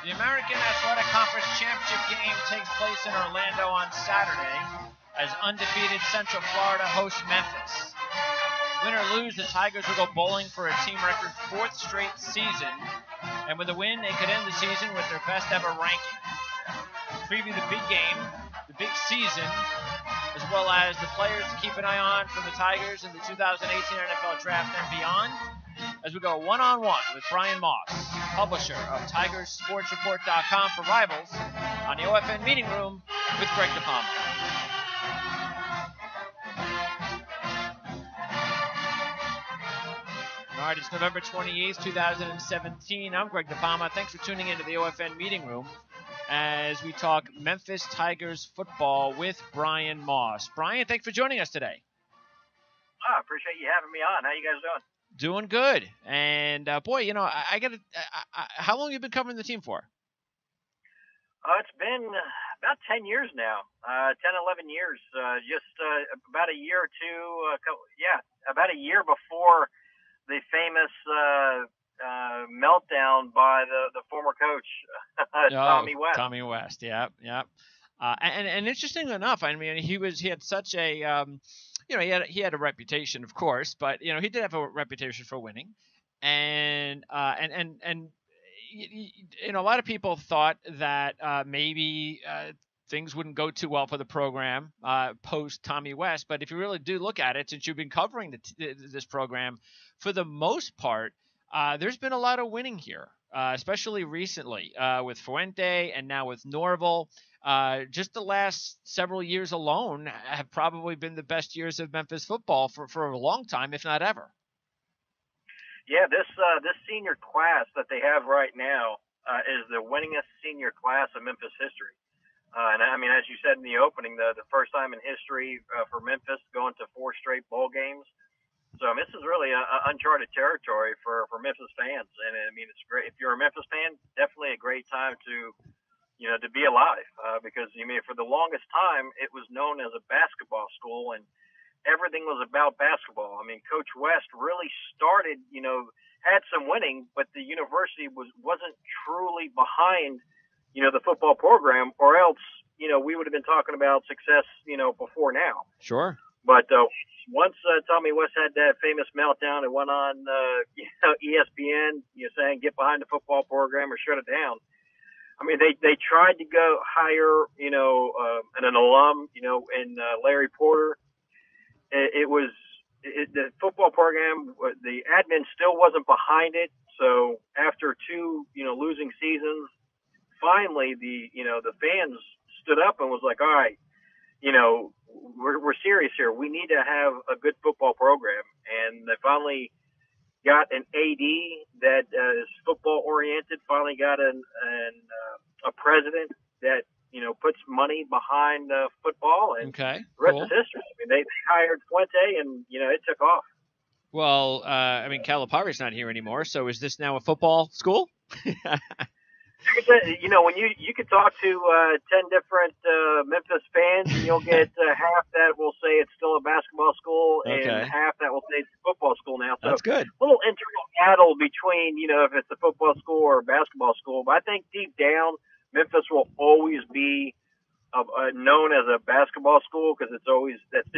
The American Athletic Conference Championship game takes place in Orlando on Saturday as undefeated Central Florida hosts Memphis. Win or lose, the Tigers will go bowling for a team record fourth straight season, and with a win, they could end the season with their best ever ranking. Preview the big game, the big season, as well as the players to keep an eye on for the Tigers in the 2018 NFL Draft and beyond, as we go one-on-one with Brian Moss, publisher of TigersSportsReport.com for Rivals, on the OFN Meeting Room with Greg DePalma. All right, it's November 28th, 2017. I'm Greg DePalma. Thanks for tuning into the OFN Meeting Room as we talk Memphis Tigers football with Brian Moss. Brian, thanks for joining us today. I appreciate you having me on. How you guys doing? Doing good. And, boy, you know, I got to how long have you been covering the team for? It's been about 10 years now, 10, 11 years. Just about a year or two, about a year before the famous meltdown by the former coach, Tommy West. Tommy West, yeah. And interesting enough, I mean, he had such a he had a reputation, of course, but he did have a reputation for winning, and a lot of people thought that maybe things wouldn't go too well for the program post Tommy West. But if you really do look at it, since you've been covering this program, for the most part, there's been a lot of winning here, especially recently with Fuente and now with Norvell. Just the last several years alone have probably been the best years of Memphis football for a long time, if not ever. Yeah, this senior class that they have right now is the winningest senior class in Memphis history. And I mean, as you said in the opening, the first time in history for Memphis going to 4 straight bowl games. So this is really uncharted territory for Memphis fans. And I mean, it's great. If you're a Memphis fan, definitely a great time to be alive, because, for the longest time, it was known as a basketball school, and everything was about basketball. I mean, Coach West really started, had some winning, but the university wasn't truly behind, the football program, or else, we would have been talking about success, before now. Sure. But once Tommy West had that famous meltdown and went on, ESPN, saying get behind the football program or shut it down. I mean, they tried to go hire, an alum, in Larry Porter. The football program, the admin still wasn't behind it. So after 2, losing seasons, finally the fans stood up and was like, all right, we're serious here. We need to have a good football program. And they finally got an AD that is football oriented, finally got a president that, puts money behind football, and okay, the rest cool. is history. I mean, they hired Fuente, and, it took off. Well, Calipari's not here anymore, so is this now a football school? When you could talk to 10 different Memphis fans, and you'll get half that will say it's still a basketball school, Okay. and half that will say it's a football school now. So That's good. A little internal battle between, if it's a football school or a basketball school. But I think deep down, Memphis will always be known as a basketball school, because it's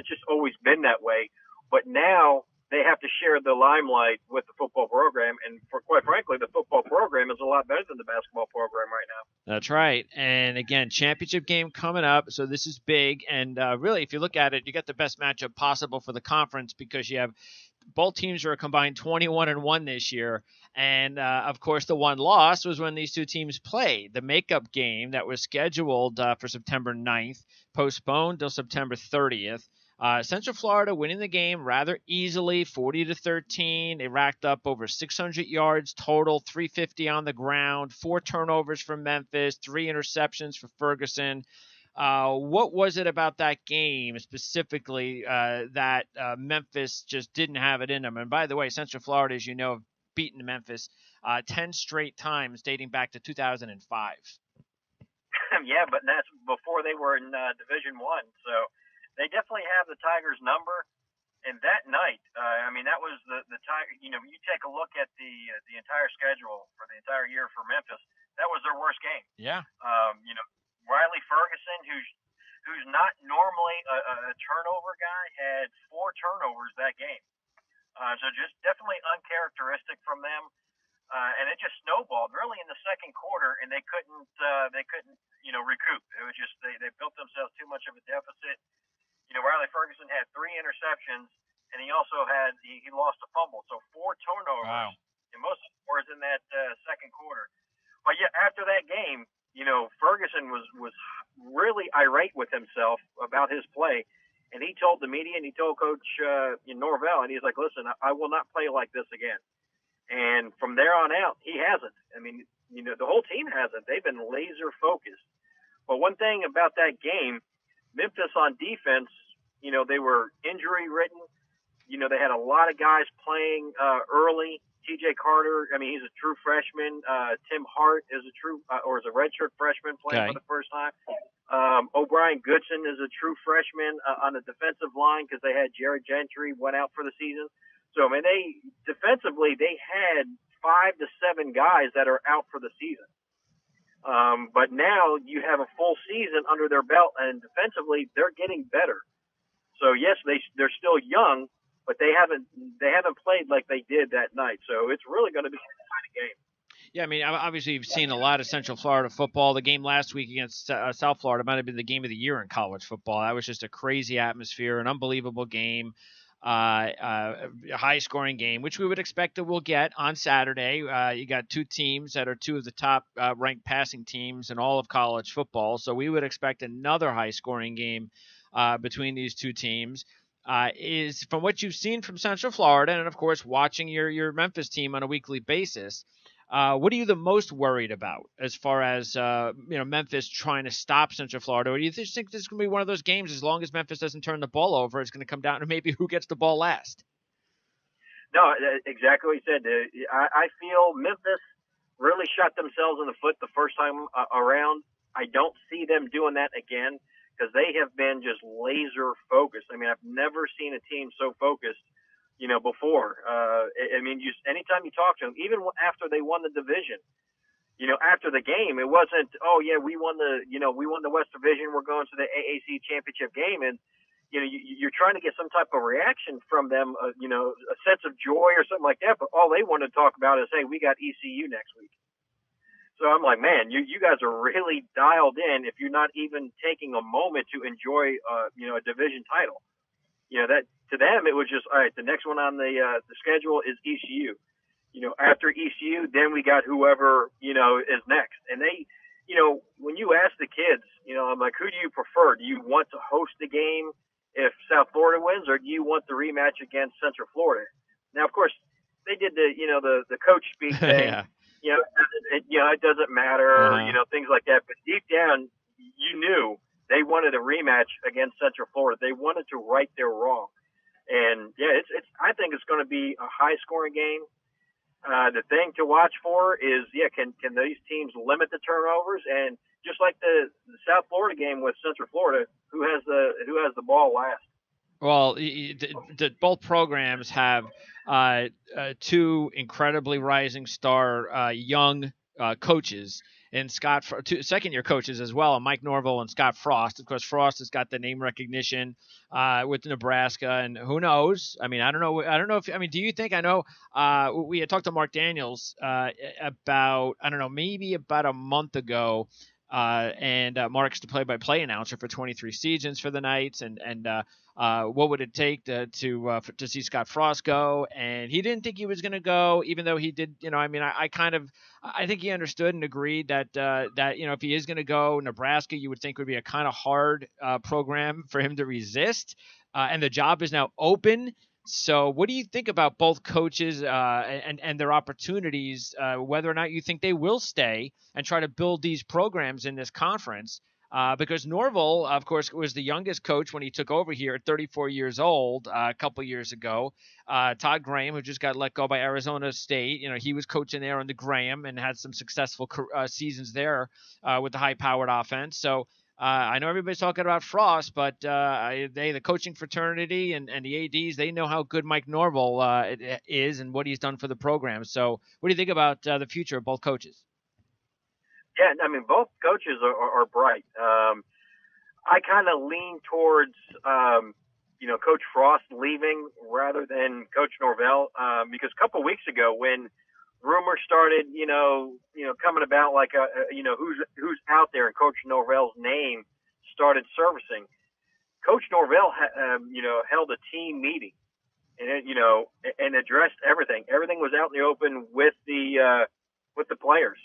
just always been that way. But now they have to share the limelight with the football program, and quite frankly, the football program is a lot better than the basketball program right now. That's right. And again, championship game coming up, so this is big. And really, if you look at it, you got the best matchup possible for the conference, because you have both teams are a combined 21-1 this year. And, of course, the one loss was when these two teams played. The makeup game that was scheduled for September 9th, postponed till September 30th. Central Florida winning the game rather easily, 40-13. They racked up over 600 yards total, 350 on the ground, 4 turnovers for Memphis, 3 interceptions for Ferguson. What was it about that game specifically that Memphis just didn't have it in them? And by the way, Central Florida, as you know, have beaten Memphis 10 straight times dating back to 2005. Yeah, but that's before they were in Division I. So they definitely have the Tigers' number. And that night, that was the Tiger. You take a look at the entire schedule for the entire year for Memphis. that was their worst game. Yeah. Riley Ferguson, who's not normally a turnover guy, had 4 turnovers that game. So just definitely uncharacteristic from them. And it just snowballed really in the second quarter, and they couldn't recoup. It was just they built themselves too much of a deficit. Riley Ferguson had 3 interceptions, and he also he lost a fumble. So 4 turnovers. Wow. And most of them were in that second quarter. But yeah, after that game, Ferguson was really irate with himself about his play, and he told the media and he told Coach Norvell, and he's like, "Listen, I will not play like this again." And from there on out, he hasn't. I mean, the whole team hasn't. They've been laser focused. But one thing about that game, Memphis on defense, they were injury ridden. They had a lot of guys playing early. TJ Carter, he's a true freshman. Tim Hart is is a redshirt freshman playing for the first time. O'Brien Goodson is a true freshman on the defensive line because they had Jared Gentry went out for the season. So, defensively, they had 5 to 7 guys that are out for the season. But now you have a full season under their belt, and defensively, they're getting better. So, yes, they're still young, but they haven't played like they did that night. So it's really going to be an exciting game. Yeah, obviously you've seen a lot of Central Florida football. The game last week against South Florida might have been the game of the year in college football. That was just a crazy atmosphere, an unbelievable game, a high-scoring game, which we would expect that we'll get on Saturday. You got 2 teams that are 2 of the top ranked passing teams in all of college football, so we would expect another high-scoring game between these 2 teams. Is from what you've seen from Central Florida, and of course watching your Memphis team on a weekly basis, what are you the most worried about as far as Memphis trying to stop Central Florida? Or do you just think this is going to be one of those games, as long as Memphis doesn't turn the ball over, it's going to come down to maybe who gets the ball last? No, exactly what you said. I feel Memphis really shot themselves in the foot the first time around. I don't see them doing that again, because they have been just laser focused. I've never seen a team so focused, before. Anytime you talk to them, even after they won the division, after the game, it wasn't, oh yeah, we won the West Division, we're going to the AAC championship game, and you're trying to get some type of reaction from them, a sense of joy or something like that. But all they want to talk about is, hey, we got ECU next week. So I'm like, man, you guys are really dialed in if you're not even taking a moment to enjoy, a division title. That to them, it was just, all right, the next one on the schedule is ECU. After ECU, then we got whoever, is next. And they, when you ask the kids, I'm like, who do you prefer? Do you want to host the game if South Florida wins, or do you want the rematch against Central Florida? Now, of course, they did the coach speak thing. Yeah. It doesn't matter, things like that. But deep down, you knew they wanted a rematch against Central Florida. They wanted to right their wrong. And yeah, I think it's going to be a high-scoring game. The thing to watch for is, can these teams limit the turnovers? And just like the South Florida game with Central Florida, who has the ball last? Well, both programs have 2 incredibly rising star young coaches, and second-year coaches as well, Mike Norvell and Scott Frost. Of course, Frost has got the name recognition with Nebraska, and who knows? I don't know. Do you think? I know we had talked to Mark Daniels about, maybe about a month ago. And Mark's the play-by-play announcer for 23 Seasons for the Knights, and what would it take to see Scott Frost go? And he didn't think he was going to go, even though he did. I think he understood and agreed that if he is going to go, Nebraska, you would think would be a kind of hard program for him to resist, and the job is now open. So what do you think about both coaches and their opportunities, whether or not you think they will stay and try to build these programs in this conference? Because Norvell, of course, was the youngest coach when he took over here at 34 years old a couple years ago. Todd Graham, who just got let go by Arizona State, he was coaching there under Graham and had some successful seasons there with the high-powered offense. So I know everybody's talking about Frost, but the coaching fraternity and the ADs, they know how good Mike Norvell is and what he's done for the program. So what do you think about the future of both coaches? Yeah, I mean, both coaches are bright. I kind of lean towards, Coach Frost leaving rather than Coach Norvell, because a couple of weeks ago when rumors started, coming about like, who's out there and Coach Norvell's name started surfacing. Coach Norvell, held a team meeting and addressed everything. Everything was out in the open with the players.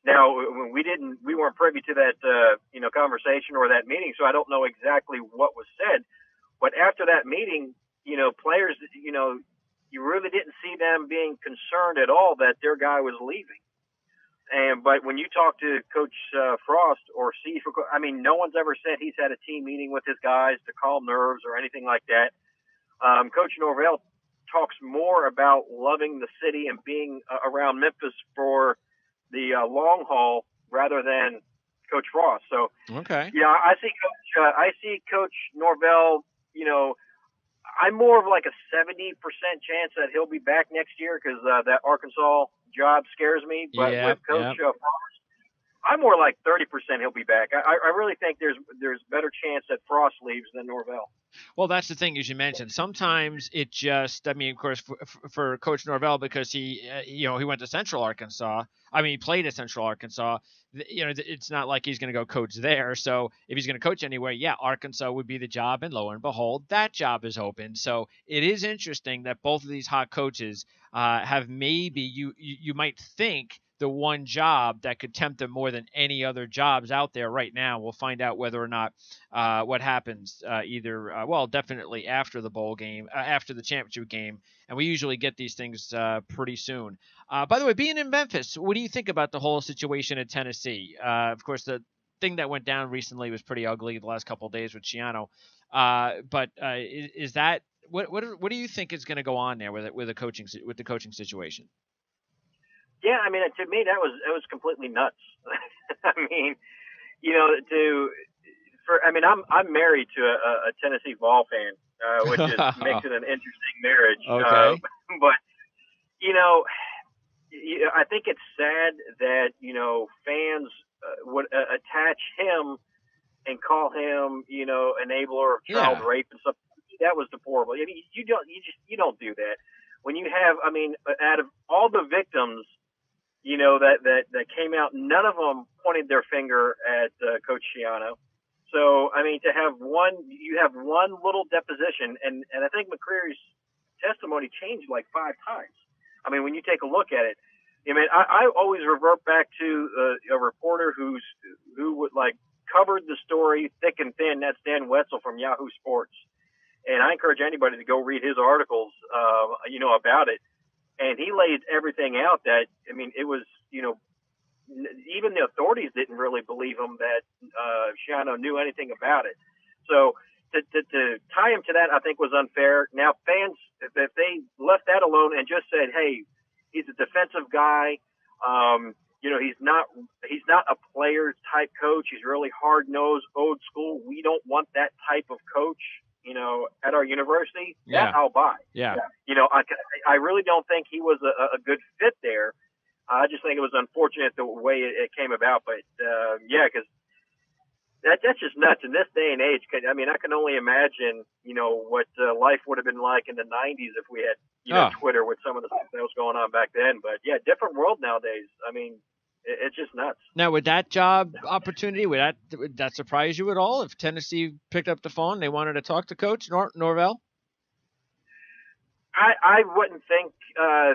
Now, we weren't privy to that, conversation or that meeting, so I don't know exactly what was said. But after that meeting, players, you really didn't see them being concerned at all that their guy was leaving. But when you talk to Coach Frost or no one's ever said he's had a team meeting with his guys to calm nerves or anything like that. Coach Norvell talks more about loving the city and being around Memphis for the long haul rather than Coach Frost. So, okay, yeah, I see Coach Norvell. I'm more of like a 70% chance that he'll be back next year because that Arkansas job scares me. But with Coach Frost, I'm more like 30% he'll be back. I really think there's better chance that Frost leaves than Norvell. Well, that's the thing, as you mentioned. Sometimes it just, I mean, of course, for Coach Norvell, because he went to Central Arkansas. I mean, he played at Central Arkansas. It's not like he's going to go coach there. So if he's going to coach anywhere, yeah, Arkansas would be the job. And lo and behold, that job is open. So it is interesting that both of these hot coaches have maybe you might think the one job that could tempt them more than any other jobs out there right now. We'll find out whether or not what happens definitely after the bowl game, after the championship game. And we usually get these things pretty soon. By the way, being in Memphis, what do you think about the whole situation at Tennessee? Of course, the thing that went down recently was pretty ugly the last couple of days with Schiano. But is that what do you think is going to go on there with the coaching situation? Yeah, I mean, to me, that was completely nuts. I mean, I'm married to a Tennessee Vol fan, which makes it an interesting marriage. Okay. But I think it's sad that fans would attach him and call him enabler of child rape and stuff. That was deplorable. I mean, you don't do that. When you have, out of all the victims, that came out, none of them pointed their finger at Coach Schiano. So, I mean, you have one little deposition, and I think McCreary's testimony changed like 5 times. I mean, when you take a look at it, I always revert back to a reporter who would covered the story thick and thin. That's Dan Wetzel from Yahoo Sports. And I encourage anybody to go read his articles, about it. And he laid everything out that, it was, even the authorities didn't really believe him that Schiano knew anything about it. So to tie him to that, I think was unfair. Now, fans, if they left that alone and just said, hey, he's a defensive guy, he's not a player type coach. He's really hard nosed, old school. We don't want that type of coach, at our university. Yeah. That I'll buy. Yeah. I really don't think he was a good fit there. I just think it was unfortunate the way it came about. But, because that's just nuts in this day and age. I can only imagine, what life would have been like in the 90s if we had, Twitter with some of the stuff that was going on back then. But, yeah, different world nowadays. It's just nuts. Now, would that job opportunity, would that surprise you at all if Tennessee picked up the phone and they wanted to talk to Coach Norvell? I wouldn't think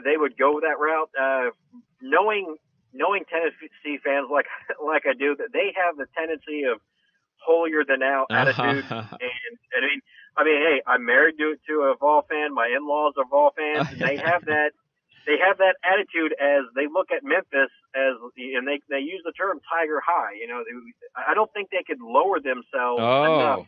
they would go that route. Knowing Tennessee fans like I do, that they have the tendency of holier than thou attitude. And hey, I'm married to a Vol fan. My in-laws are Vol fans. And they have that. They have that attitude as they look at Memphis and they use the term Tiger High. I don't think they could lower themselves enough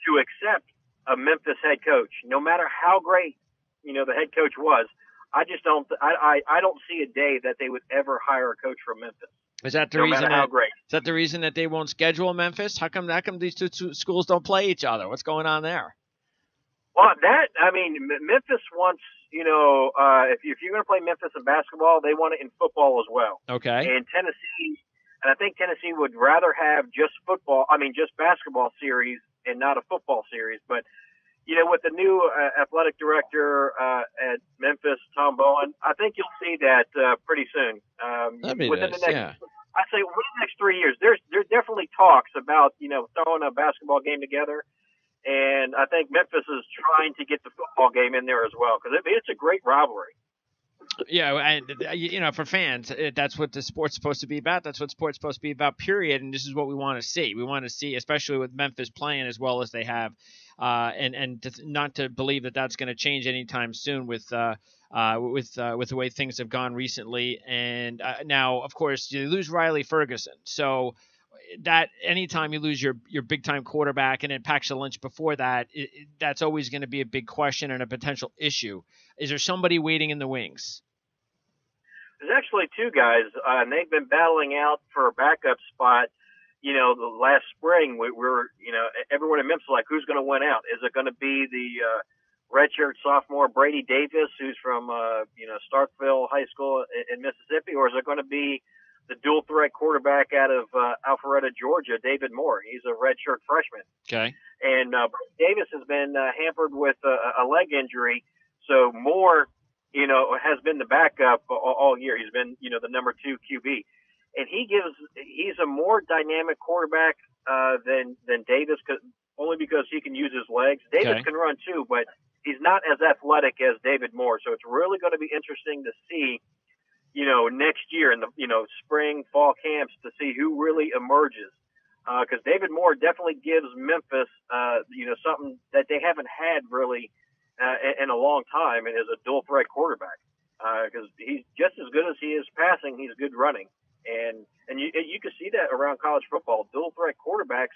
to accept a Memphis head coach, no matter how great, the head coach was. I just don't. I don't see a day that they would ever hire a coach from Memphis. Is that the reason? Is that the reason that they won't schedule Memphis? How come these two schools don't play each other? What's going on there? Well, Memphis wants, if you're going to play Memphis in basketball, they want it in football as well. Okay. And Tennessee, And I think Tennessee would rather have just basketball series and not a football series. But, with the new athletic director at Memphis, Tom Bowen, I think you'll see that pretty soon. That'd be nice, yeah. I'd say within the next 3 years, there's definitely talks about, throwing a basketball game together. And I think Memphis is trying to get the football game in there as well, because it's a great rivalry. Yeah, and for fans, that's what the sport's supposed to be about. That's what sport's supposed to be about, period. And this is what we want to see. We want to see, especially with Memphis playing as well as they have, and not to believe that that's going to change anytime soon with the way things have gone recently. And now, of course, you lose Riley Ferguson, so that anytime you lose your big time quarterback, and then Paxton Lynch before that, that's always going to be a big question and a potential issue. Is there somebody waiting in the wings? There's actually two guys, and they've been battling out for a backup spot. The last spring, we're everyone in Memphis like, who's going to win out? Is it going to be the redshirt sophomore Brady Davis, who's from Starkville High School in Mississippi, or is it going to be the dual threat quarterback out of Alpharetta, Georgia, David Moore? He's a redshirt freshman. Okay. And Davis has been hampered with a leg injury, so Moore, has been the backup all year. He's been, the number 2 QB, and he's a more dynamic quarterback than Davis, only because he can use his legs. Davis can run too, but he's not as athletic as David Moore. So it's really going to be interesting to see, next year in the, spring, fall camps, to see who really emerges. Because David Moore definitely gives Memphis, something that they haven't had really in a long time, and is a dual threat quarterback. Because he's just as good as he is passing, he's good running. And you can see that around college football. Dual threat quarterbacks,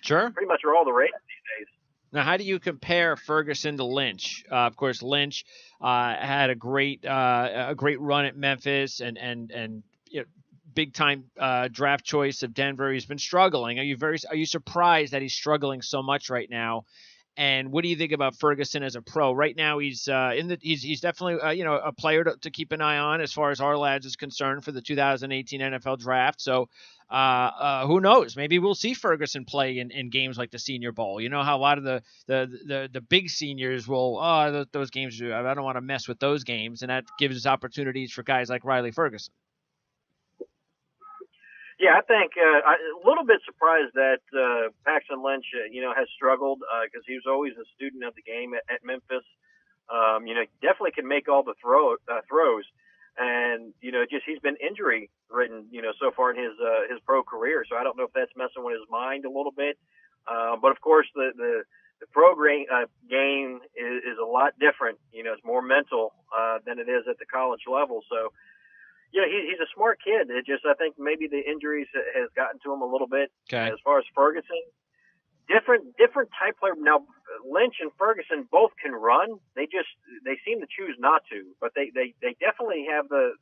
sure, pretty much are all the rage these days. Now, how do you compare Ferguson to Lynch? Of course, Lynch had a great run at Memphis, and big time draft choice of Denver. He's been struggling. Are you surprised that he's struggling so much right now? And what do you think about Ferguson as a pro? Right now, he's definitely a player to keep an eye on as far as Ourlads is concerned for the 2018 NFL Draft. So who knows? Maybe we'll see Ferguson play in games like the Senior Bowl. You know how a lot of the big seniors will, those games, I don't want to mess with those games, and that gives opportunities for guys like Riley Ferguson. Yeah, I think a little bit surprised that Paxton Lynch, has struggled because he was always a student of the game at Memphis. Definitely can make all the throws, and he's been injury ridden, so far in his pro career. So I don't know if that's messing with his mind a little bit. But of course, the pro game is a lot different. It's more mental than it is at the college level. So. He's a smart kid. I think maybe the injuries has gotten to him a little bit. Okay. As far as Ferguson, different type player. Now, Lynch and Ferguson both can run. They seem to choose not to, but they definitely have the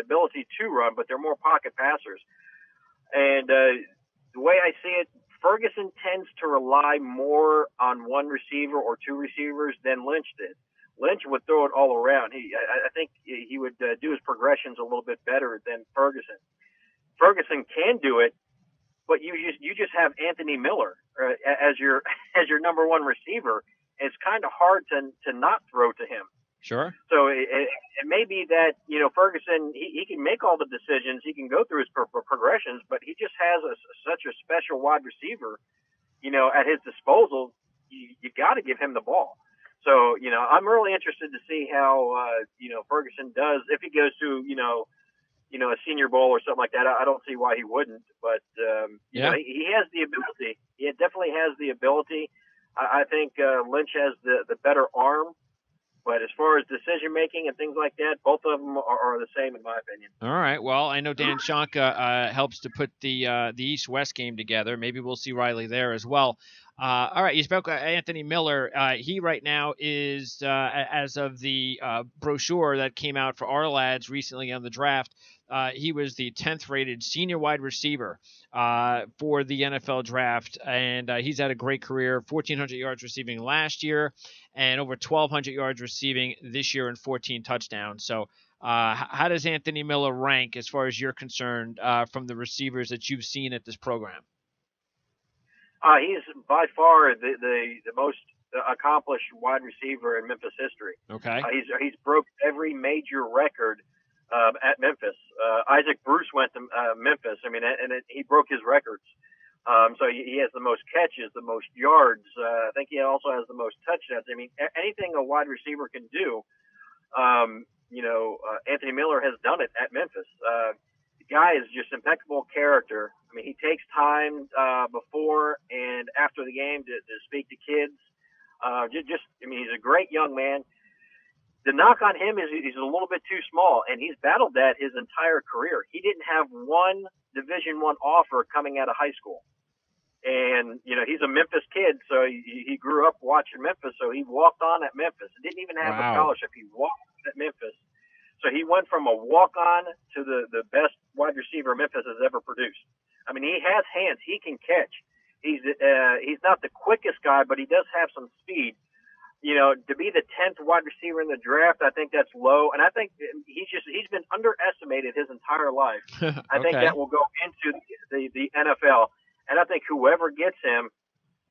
ability to run, but they're more pocket passers. And the way I see it, Ferguson tends to rely more on one receiver or two receivers than Lynch did. Lynch would throw it all around. I think he would do his progressions a little bit better than Ferguson. Ferguson can do it, but you just have Anthony Miller as your number one receiver. It's kind of hard to not throw to him. Sure. So it may be that Ferguson he can make all the decisions, he can go through his progressions, but he just has such a special wide receiver, at his disposal. You got to give him the ball. So, I'm really interested to see how, Ferguson does if he goes to, a Senior Bowl or something like that. I don't see why he wouldn't, but, he has the ability. He definitely has the ability. I think Lynch has the better arm, but as far as decision making and things like that, both of them are the same in my opinion. All right. Well, I know Dan Shonka helps to put the East-West game together. Maybe we'll see Riley there as well. All right, you spoke Anthony Miller. He right now is, as of the brochure that came out for Ourlads recently on the draft, he was the 10th rated senior wide receiver for the NFL draft, and he's had a great career, 1,400 yards receiving last year and over 1,200 yards receiving this year and 14 touchdowns. So How does Anthony Miller rank as far as you're concerned from the receivers that you've seen at this program? He's by far the most accomplished wide receiver in Memphis history. Okay. He's broke every major record at Memphis. Isaac Bruce went to Memphis. I mean, he broke his records. So he has the most catches, the most yards. I think he also has the most touchdowns. I mean, anything a wide receiver can do, Anthony Miller has done it at Memphis. The guy is just impeccable character. I mean, he takes time before and after the game to speak to kids. He's a great young man. The knock on him is he's a little bit too small, and he's battled that his entire career. He didn't have one Division I offer coming out of high school. And, he's a Memphis kid, so he grew up watching Memphis, so he walked on at Memphis. He didn't even have a scholarship. He walked at Memphis. So he went from a walk-on to the best wide receiver Memphis has ever produced. I mean, he has hands. He can catch. He's not the quickest guy, but he does have some speed. To be the 10th wide receiver in the draft, I think that's low. And I think he's been underestimated his entire life. I think that will go into the NFL. And I think whoever gets him,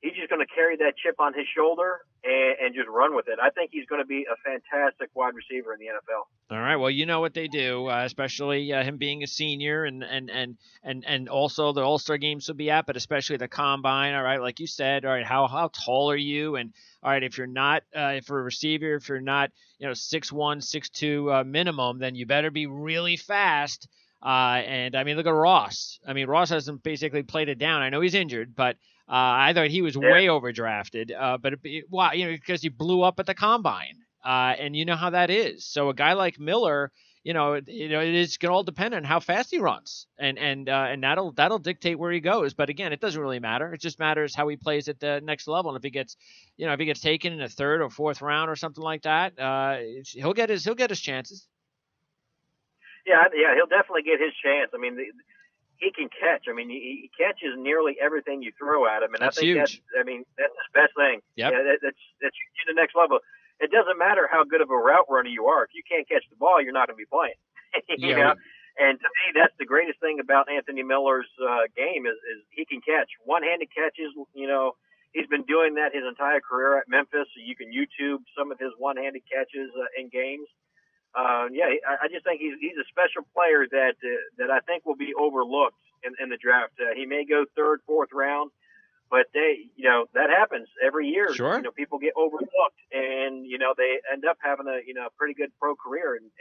he's just going to carry that chip on his shoulder and just run with it. I think he's going to be a fantastic wide receiver in the NFL. All right. Well, you know what they do, especially him being a senior and also the All-Star games will be at, but especially the combine. All right. Like you said, all right, how tall are you? And all right, if you're not, for a receiver, if you're not, 6'1", 6'2", minimum, then you better be really fast. And I mean, look at Ross. I mean, Ross hasn't basically played it down. I know he's injured, but I thought he was way overdrafted. Because he blew up at the combine, and you know how that is. So a guy like Miller, it is going to all depend on how fast he runs, and that'll dictate where he goes. But again, it doesn't really matter. It just matters how he plays at the next level. And if he gets taken in the third or fourth round or something like that, he'll get his chances. Yeah, he'll definitely get his chance. I mean, he can catch. I mean, he catches nearly everything you throw at him, and that's I think huge. that's his best thing. Yep. Yeah, that's you to the next level. It doesn't matter how good of a route runner you are. If you can't catch the ball, you're not going to be playing. And to me, that's the greatest thing about Anthony Miller's game is he can catch one-handed catches. He's been doing that his entire career at Memphis. So you can YouTube some of his one-handed catches in games. I just think he's a special player that I think will be overlooked in the draft. He may go third, fourth round, but that happens every year. Sure. People get overlooked, and they end up having a pretty good pro career, and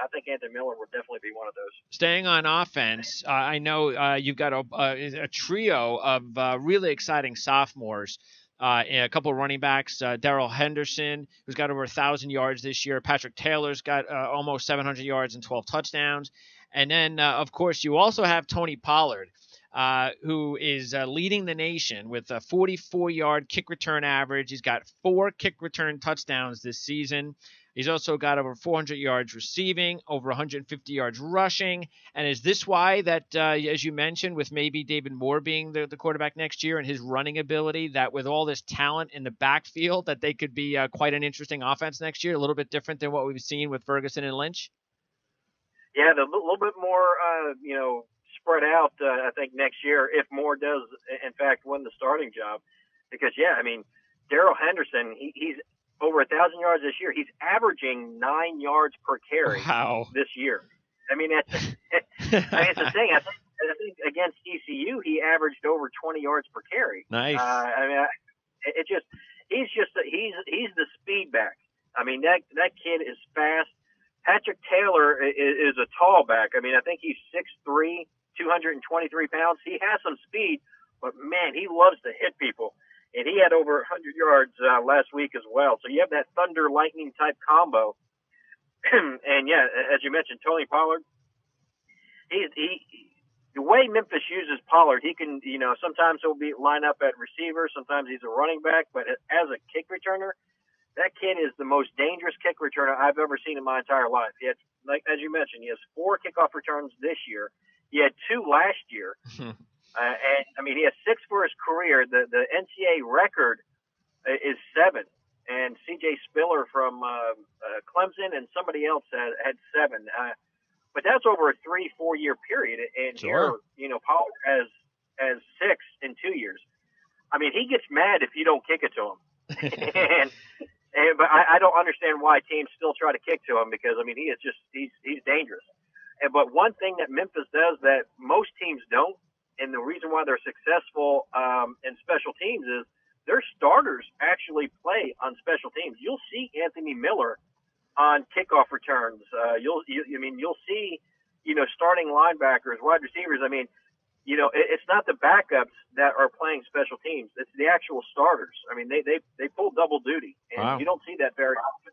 I think Anthony Miller will definitely be one of those. Staying on offense, I know you've got a trio of really exciting sophomores. A couple of running backs, Darrell Henderson, who's got over 1,000 yards this year. Patrick Taylor's got almost 700 yards and 12 touchdowns. And then, of course, you also have Tony Pollard, who is leading the nation with a 44-yard kick return average. He's got 4 kick return touchdowns this season. He's also got over 400 yards receiving, over 150 yards rushing. And is this why that, as you mentioned, with maybe David Moore being the quarterback next year and his running ability, that with all this talent in the backfield, that they could be quite an interesting offense next year, a little bit different than what we've seen with Ferguson and Lynch? Yeah, a little bit more, spread out, I think, next year, if Moore does, in fact, win the starting job. Because, Darrell Henderson, he's over 1,000 yards this year. He's averaging 9 yards per carry this year. I mean, it's the thing. I think against ECU, he averaged over 20 yards per carry. Nice. He's the speed back. I mean, that kid is fast. Patrick Taylor is a tall back. I mean, I think he's 6'3", 223 pounds. He has some speed, but man, he loves to hit people. And he had over 100 yards last week as well. So you have that thunder lightning type combo. And yeah, as you mentioned, Tony Pollard. The way Memphis uses Pollard, he can, sometimes he'll line up at receiver, sometimes he's a running back. But as a kick returner, that kid is the most dangerous kick returner I've ever seen in my entire life. He had, as you mentioned, he has 4 kickoff returns this year. He had 2 last year. And he has 6 for his career. The NCAA record is 7. and C.J. Spiller from Clemson, and somebody else had 7. But that's over a 3-4 year period, and Sure. here, Pollard has 6 in 2 years. I mean, he gets mad if you don't kick it to him, but I don't understand why teams still try to kick to him, because I mean he's dangerous. But one thing that Memphis does that most teams don't, and the reason why they're successful in special teams is their starters actually play on special teams. You'll see Anthony Miller on kickoff returns. You'll see, starting linebackers, wide receivers. I mean, it's not the backups that are playing special teams. It's the actual starters. I mean, they pull double duty, and Wow. you don't see that very often.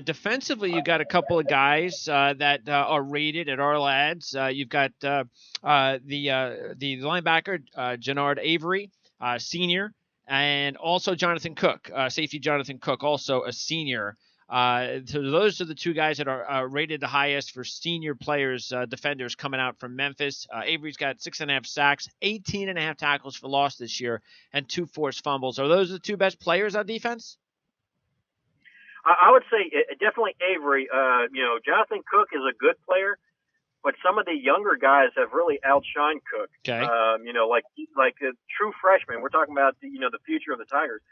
Defensively, you got a couple of guys that are rated at our lads. You've got the linebacker Jannard Avery, senior, and also Jonathan Cook, safety Jonathan Cook, also a senior. So those are the two guys that are rated the highest for senior players, defenders coming out from Memphis. Avery's got 6.5 sacks, 18.5 tackles for loss this year, and 2 forced fumbles. Are those the two best players on defense? I would say definitely Avery. Jonathan Cook is a good player, but some of the younger guys have really outshined Cook. Okay. Like a true freshman. We're talking about the future of the Tigers.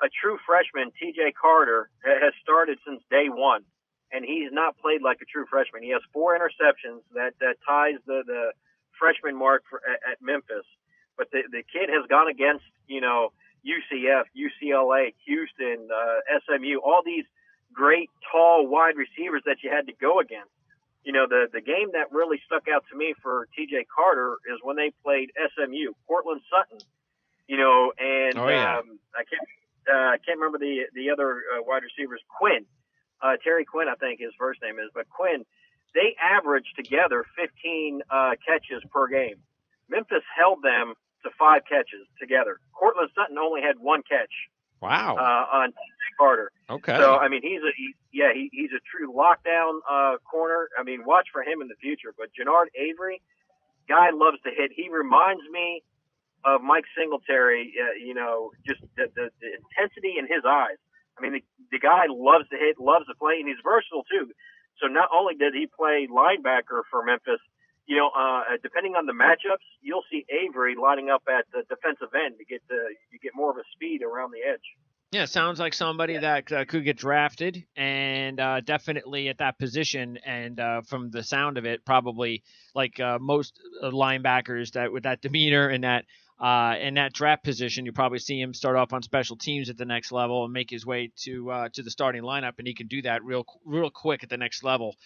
A true freshman, T.J. Carter, has started since day one, and he's not played like a true freshman. He has 4 interceptions that ties the freshman mark at Memphis. But the kid has gone against UCF, UCLA, Houston, SMU, all these great tall wide receivers that you had to go against. The game that really stuck out to me for T.J. Carter is when they played SMU, Cortland Sutton. I can't remember the other wide receivers. Quinn, Terry Quinn, I think his first name is, but Quinn. They averaged together 15 catches per game. Memphis held them to 5 catches together. Cortland Sutton only had 1 catch. Wow. On Carter. Okay. So I mean, he's a true lockdown corner. I mean, watch for him in the future. But Jannard Avery, guy loves to hit. He reminds me of Mike Singletary. Just the intensity in his eyes. I mean, the guy loves to hit, loves to play, and he's versatile too. So not only did he play linebacker for Memphis, depending on the matchups, you'll see Avery lining up at the defensive end to get more of a speed around the edge. Yeah, sounds like somebody that could get drafted, and definitely at that position. And from the sound of it, probably like most linebackers that with that demeanor and that in that draft position, you probably see him start off on special teams at the next level and make his way to the starting lineup, and he can do that real quick at the next level.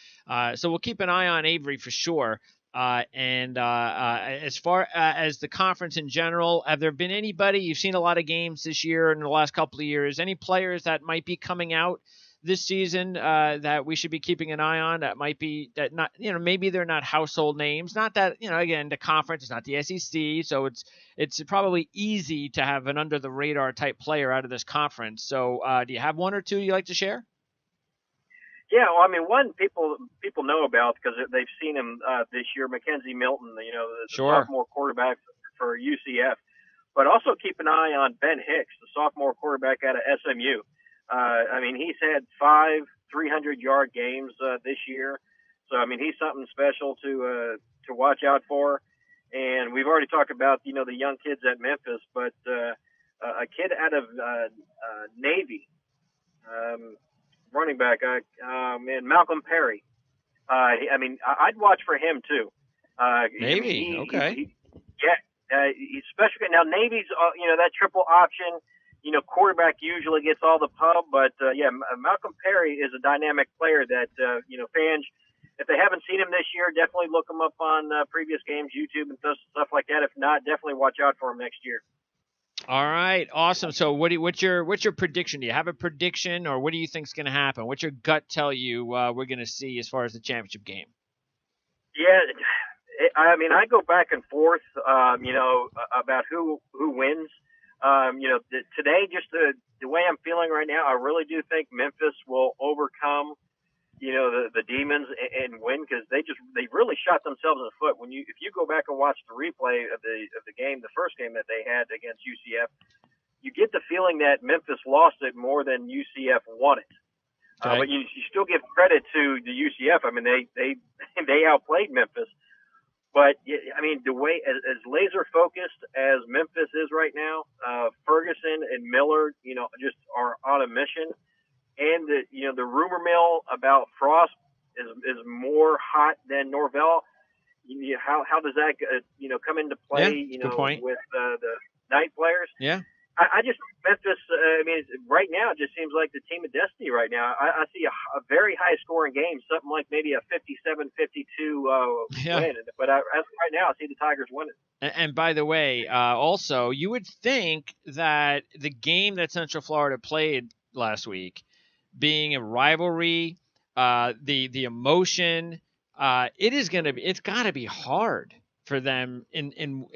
So we'll keep an eye on Avery for sure. As far as the conference in general, have there been anybody, you've seen a lot of games this year and in the last couple of years, any players that might be coming out this season that we should be keeping an eye on that might be that not, maybe they're not household names, not that, again, the conference is not the SEC. So it's probably easy to have an under the radar type player out of this conference. So do you have one or two you like to share? Yeah, well, I mean, one people know about because they've seen him this year, Mackenzie Milton, the Sure. sophomore quarterback for UCF. But also keep an eye on Ben Hicks, the sophomore quarterback out of SMU. I mean, he's had 5 300-yard games this year. So, I mean, he's something special to watch out for. And we've already talked about, the young kids at Memphis, but a kid out of Navy, running back, Malcolm Perry. I'd watch for him too. Navy, okay. He's special. Now Navy's, that triple option. Quarterback usually gets all the pub, but Malcolm Perry is a dynamic player that fans, if they haven't seen him this year, definitely look him up on previous games, YouTube and stuff like that. If not, definitely watch out for him next year. All right, awesome. So what's your prediction? Do you have a prediction, or what do you think's going to happen? What's your gut tell you we're going to see as far as the championship game? Yeah, I go back and forth, about who wins. Today, just the way I'm feeling right now, I really do think Memphis will overcome, the Demons and win, because they really shot themselves in the foot. If you go back and watch the replay of the game, the first game that they had against UCF, you get the feeling that Memphis lost it more than UCF won it. Okay. But you still give credit to the UCF. I mean, they outplayed Memphis. But I mean, the way as laser focused as Memphis is right now, Ferguson and Miller, just are on a mission. And the rumor mill about Frost is more hot than Norvell. How does that come into play? Good point. With the night players. Yeah. I just Memphis. Right now it just seems like the team of destiny. Right now, I see a very high scoring game, something like maybe a 57-52 win. But as right now, I see the Tigers winning. And by the way, also you would think that the game that Central Florida played last week, being a rivalry, the emotion, it's got to be hard for them in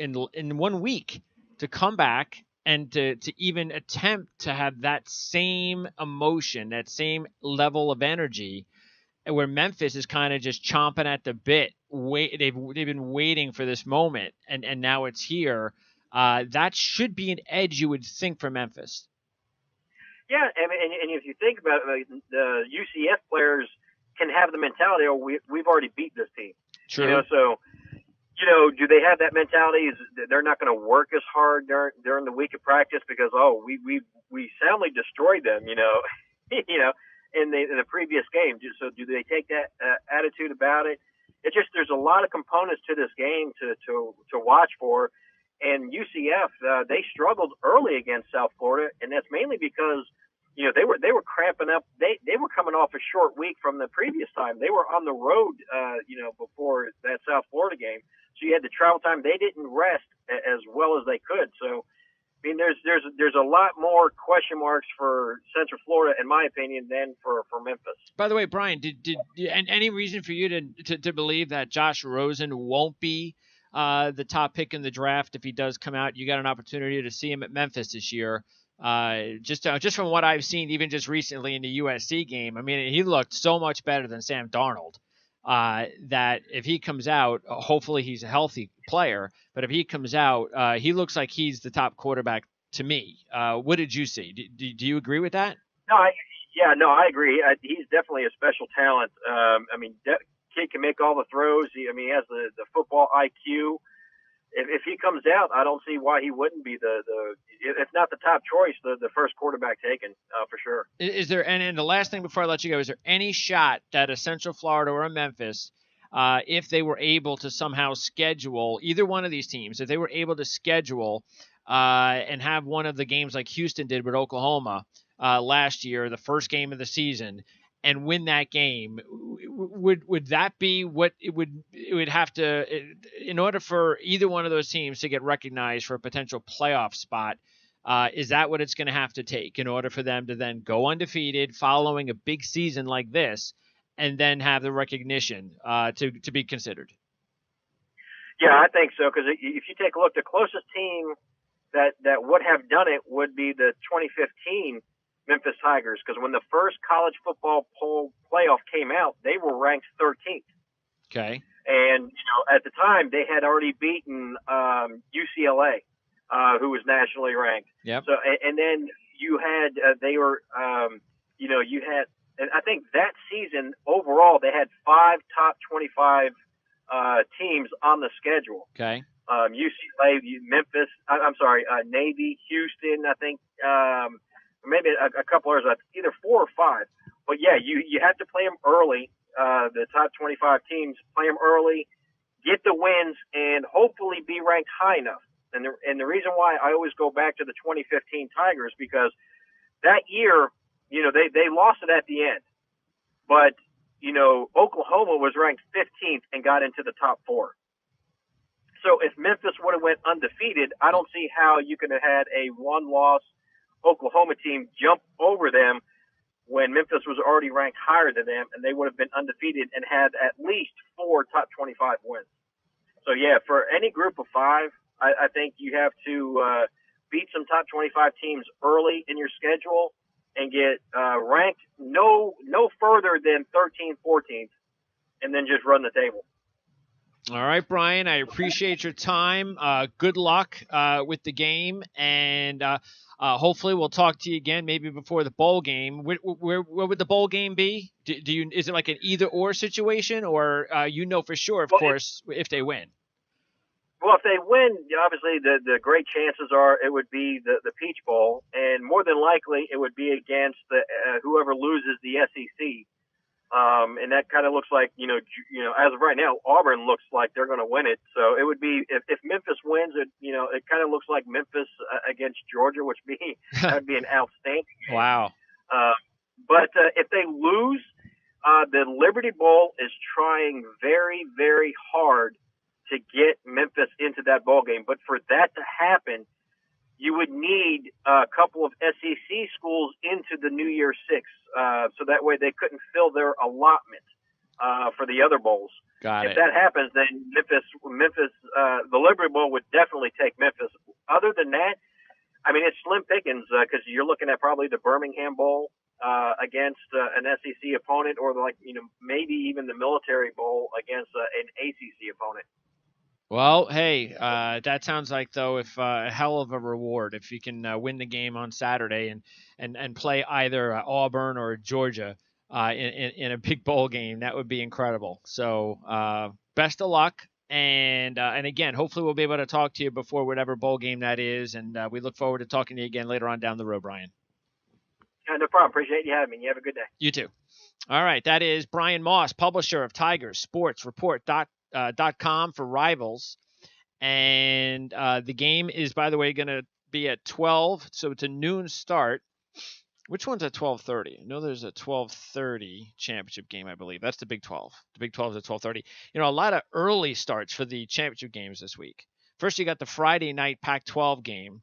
1 week to come back and to even attempt to have that same emotion, that same level of energy, where Memphis is kind of just chomping at the bit. They've been waiting for this moment, and now it's here. That should be an edge, you would think, for Memphis. Yeah, and if you think about it, the UCF players can have the mentality, we've already beat this team. True. Do they have that mentality? They're not going to work as hard during the week of practice because we soundly destroyed them, in the previous game. So do they take that attitude about it? It's just there's a lot of components to this game to watch for, and UCF they struggled early against South Florida, and that's mainly because they were cramping up. They were coming off a short week from the previous time. They were on the road, before that South Florida game. So you had the travel time. They didn't rest as well as they could. So, I mean, there's a lot more question marks for Central Florida, in my opinion, than for Memphis. By the way, Brian, did any reason for you to believe that Josh Rosen won't be the top pick in the draft if he does come out? You got an opportunity to see him at Memphis this year. Just from what I've seen, even just recently in the USC game, I mean, he looked so much better than Sam Darnold. That if he comes out, hopefully he's a healthy player, but if he comes out, he looks like he's the top quarterback to me. What did you see? Do you agree with that? No, I agree. He's definitely a special talent. Kid can make all the throws. He has the football IQ. If he comes out, I don't see why he wouldn't be if not the top choice, the first quarterback taken, for sure. Is there, and the last thing before I let you go, is there any shot that a Central Florida or a Memphis, if they were able to somehow schedule either one of these teams, if they were able to schedule and have one of the games like Houston did with Oklahoma last year, the first game of the season, and win that game, would that be what it would have to, in order for either one of those teams to get recognized for a potential playoff spot? Is that what it's going to have to take in order for them to then go undefeated following a big season like this, and then have the recognition to be considered? Yeah, I think so. Because if you take a look, the closest team that would have done it would be the 2015 Memphis Tigers, because when the first college football poll playoff came out, they were ranked 13th. Okay. And at the time they had already beaten UCLA, who was nationally ranked. Yep. So and then you had and I think that season overall they had 5 top 25 teams on the schedule. Okay. UCLA, Memphis. Navy, Houston. I think. Maybe a couple others, either 4 or 5. But yeah, you have to play them early. The top 25 teams, play them early, get the wins, and hopefully be ranked high enough. And the reason why I always go back to the 2015 Tigers, because that year, they lost it at the end. But, Oklahoma was ranked 15th and got into the top 4. So if Memphis would have went undefeated, I don't see how you could have had a one-loss Oklahoma team jump over them when Memphis was already ranked higher than them, and they would have been undefeated and had at least 4 top 25 wins. So yeah, for any group of 5, I think you have to beat some top 25 teams early in your schedule and get ranked no further than 13th, 14th, and then just run the table. All right, Brian, I appreciate your time. Good luck with the game, and hopefully we'll talk to you again maybe before the bowl game. Where would the bowl game be? Do you is it like an either or situation, or for sure, of Well, course, if they win? Well, if they win, obviously the great chances are it would be the Peach Bowl, and more than likely it would be against the whoever loses the SEC. And that kind of looks like as of right now, Auburn looks like they're going to win it. So it would be if Memphis wins, it kind of looks like Memphis against Georgia, which that would be an outstanding game. Wow. But if they lose, the Liberty Bowl is trying very, very hard to get Memphis into that bowl game. But for that to happen, you would need a couple of SEC schools into the New Year Six, so that way they couldn't fill their allotment for the other bowls. If that happens, then Memphis, the Liberty Bowl would definitely take Memphis. Other than that, I mean, it's slim pickings because you're looking at probably the Birmingham Bowl against an SEC opponent, or maybe even the Military Bowl against an ACC opponent. Well, hey, that sounds like though if a hell of a reward if you can win the game on Saturday and play either Auburn or Georgia in a big bowl game. That would be incredible. So best of luck. And again, hopefully we'll be able to talk to you before whatever bowl game that is. And we look forward to talking to you again later on down the road, Brian. No problem. Appreciate you having me. You have a good day. You too. All right. That is Brian Moss, publisher of Tigers Sports Report.com for Rivals. And the game is, by the way, going to be at 12. So it's a noon start. Which one's at 12:30? I know there's a 12:30 championship game, I believe. That's the Big 12. The Big 12 is at 12:30. A lot of early starts for the championship games this week. First, you got the Friday night Pac-12 game.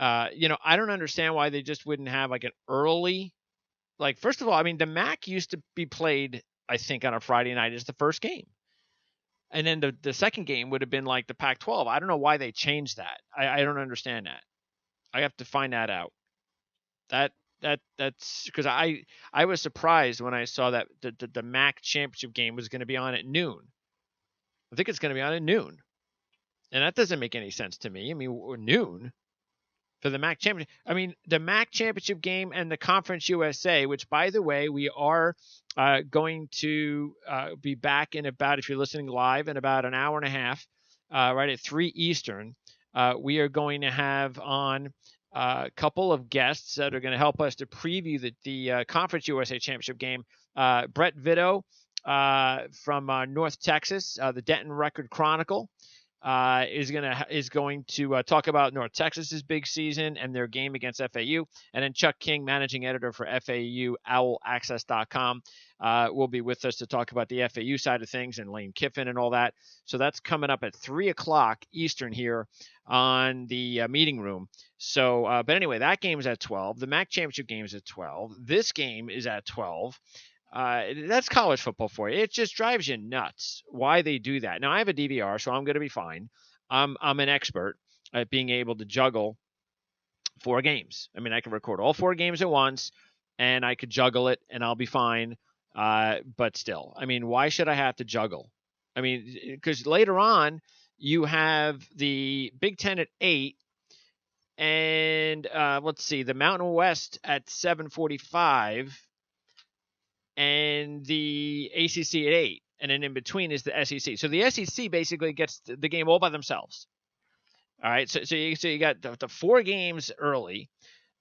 I don't understand why they just wouldn't have like an early. Like, first of all, I mean, the MAC used to be played, I think, on a Friday night as the first game. And then the second game would have been like the Pac-12. I don't know why they changed that. I don't understand that. I have to find that out. That's because I was surprised when I saw that the MAC championship game was going to be on at noon. I think it's going to be on at noon. And that doesn't make any sense to me. I mean, noon for the MAC championship. I mean, the MAC championship game and the Conference USA, which, by the way, we are going to be back in about, if you're listening live, in about an hour and a half, right at 3 Eastern. We are going to have on a couple of guests that are going to help us to preview the Conference USA championship game. Brett Vito from North Texas, the Denton Record Chronicle. Is going to talk about North Texas's big season and their game against FAU, and then Chuck King, managing editor for FAU OwlAccess.com, will be with us to talk about the FAU side of things and Lane Kiffin and all that. So that's coming up at 3:00 Eastern here on the meeting room. So, but anyway, that game is at 12. The MAC championship game is at 12. This game is at 12. That's college football for you. It just drives you nuts why they do that. Now, I have a DVR, so I'm going to be fine. I'm an expert at being able to juggle 4 games. I mean, I can record all 4 games at once, and I could juggle it, and I'll be fine. But still, I mean, why should I have to juggle? I mean, because later on, you have the Big Ten at 8, and let's see, the Mountain West at 7:45. And the ACC at 8, and then in between is the SEC. So the SEC basically gets the game all by themselves. All right, so you got the 4 games early,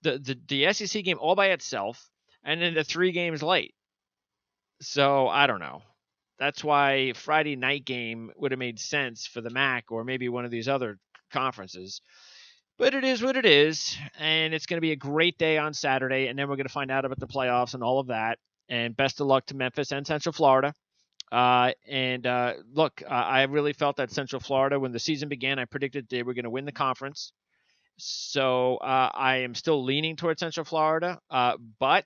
the SEC game all by itself, and then the 3 games late. So I don't know. That's why Friday night game would have made sense for the MAC or maybe one of these other conferences. But it is what it is, and it's going to be a great day on Saturday, and then we're going to find out about the playoffs and all of that. And best of luck to Memphis and Central Florida. Look, I really felt that Central Florida, when the season began, I predicted they were going to win the conference. So I am still leaning towards Central Florida. But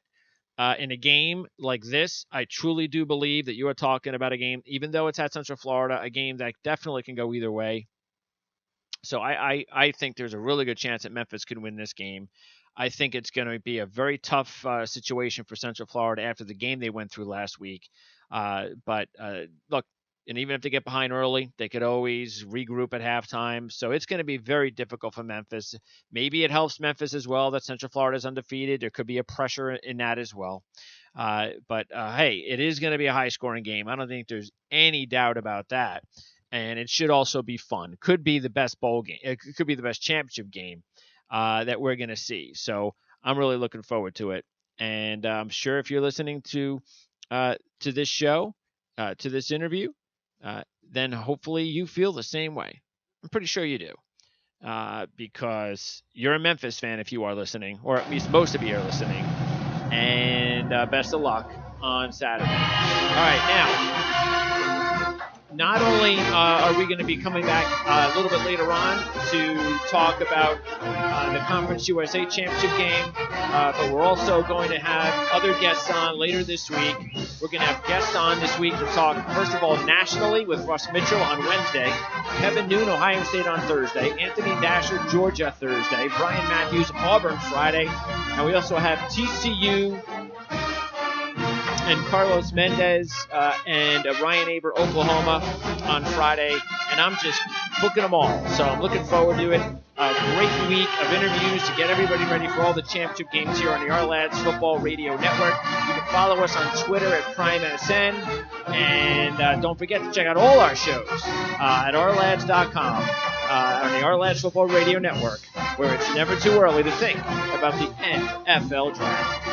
in a game like this, I truly do believe that you are talking about a game, even though it's at Central Florida, a game that definitely can go either way. So I think there's a really good chance that Memphis can win this game. I think it's going to be a very tough situation for Central Florida after the game they went through last week. But look, And even if they get behind early, they could always regroup at halftime. So it's going to be very difficult for Memphis. Maybe it helps Memphis as well that Central Florida is undefeated. There could be a pressure in that as well. But hey, it is going to be a high-scoring game. I don't think there's any doubt about that. And it should also be fun. Could be the best bowl game. It could be the best championship game that we're going to see. So I'm really looking forward to it. And I'm sure if you're listening to this show, to this interview, then hopefully you feel the same way. I'm pretty sure you do, because you're a Memphis fan if you are listening, or at least most of you are listening. And best of luck on Saturday. All right, now, not only are we going to be coming back a little bit later on to talk about the Conference USA Championship game, but we're also going to have other guests on later this week. We're going to have guests on this week to talk, first of all, nationally with Russ Mitchell on Wednesday, Kevin Noon, Ohio State on Thursday, Anthony Dasher, Georgia Thursday, Brian Matthews, Auburn Friday, and we also have TCU and Carlos Mendez and Ryan Aber, Oklahoma on Friday. And I'm just booking them all. So I'm looking forward to it. A great week of interviews to get everybody ready for all the championship games here on the Our Lads Football Radio Network. You can follow us on Twitter at PrimeSN. And don't forget to check out all our shows at ourlads.com on the Our Lads Football Radio Network, where it's never too early to think about the NFL Draft.